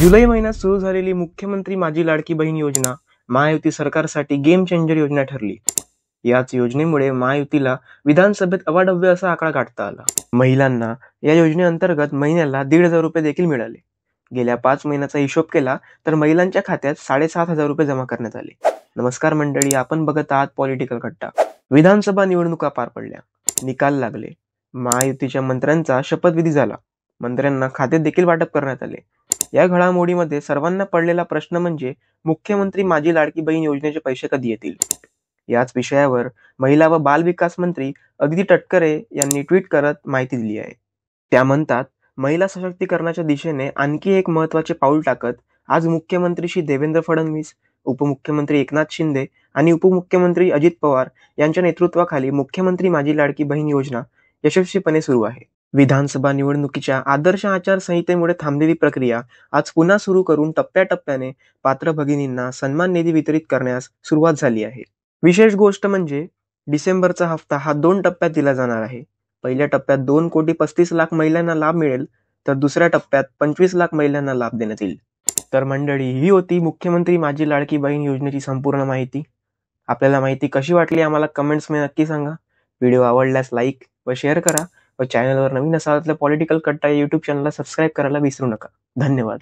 जुलै महिन्यात सुरू झालेली मुख्यमंत्री माझी लाडकी बहीण योजना महायुती सरकारसाठी गेम चेंजर योजना ठरली. याच योजनेमुळे महायुतीला विधानसभेत अवाढव्य असा आकडा गाठता आला. महिलांना या योजनेअंतर्गत महिन्याला 1,500 रुपये देखील मिळाले. गेल्या 5 महिन्याचा हिशोब केला तर महिलांच्या खात्यात 7,500 रुपये जमा करण्यात आले. नमस्कार मंडळी, आपण बघत आहात पॉलिटिकल कट्टा. विधानसभा निवडणुका पार पडल्या, निकाल लागले. महायुतीच्या मंत्र्यांचा शपथविधी झाला. मंत्र्यांना खाते देखील वाटप करण्यात आले. या घडामोडीमध्ये सर्वांना पडलेला प्रश्न म्हणजे मुख्यमंत्री माझी लाडकी बहीण योजनेचे पैसे कधी येतील. याच विषयावर महिला व बाल विकास मंत्री अदिती तटकरे यांनी ट्विट करत माहिती दिली आहे. त्या म्हणतात, महिला सशक्तीकरणाच्या दिशेने आणखी एक महत्त्वाचे पाऊल टाकत आज मुख्यमंत्री श्री देवेंद्र फडणवीस, उपमुख्यमंत्री एकनाथ शिंदे आणि उपमुख्यमंत्री अजित पवार यांच्या नेतृत्वाखाली मुख्यमंत्री माझी लाडकी बहीण योजना यशस्वीपणे सुरू आहे. विधानसभा निवडणुकीच्या आदर्श आचारसंहितेमुळे थांबलेली प्रक्रिया आज पुन्हा सुरू करून टप्प्याटप्प्याने पात्र भगिनींना सन्मान निधी वितरित करण्यास सुरुवात झाली आहे. विशेष गोष्ट म्हणजे डिसेंबरचा हप्ता हा 2 टप्प्यात दिला जाणार आहे. पहिल्या टप्प्यात 2,35,00,000 महिलांना लाभ मिळेल, तर दुसऱ्या टप्प्यात 25,00,000 महिलांना लाभ देण्यात येईल. तर मंडळी, ही होती मुख्यमंत्री माझी लाडकी बहीण योजनेची संपूर्ण माहिती. आपल्याला माहिती कशी वाटली आम्हाला कमेंट्समध्ये नक्की सांगा. व्हिडिओ आवडल्यास लाईक व शेअर करा व चॅनलवर नवीन असाल तर पॉलिटिकल कट्टा या यूट्यूब चॅनलला सबस्क्राईब करायला विसरू नका. धन्यवाद.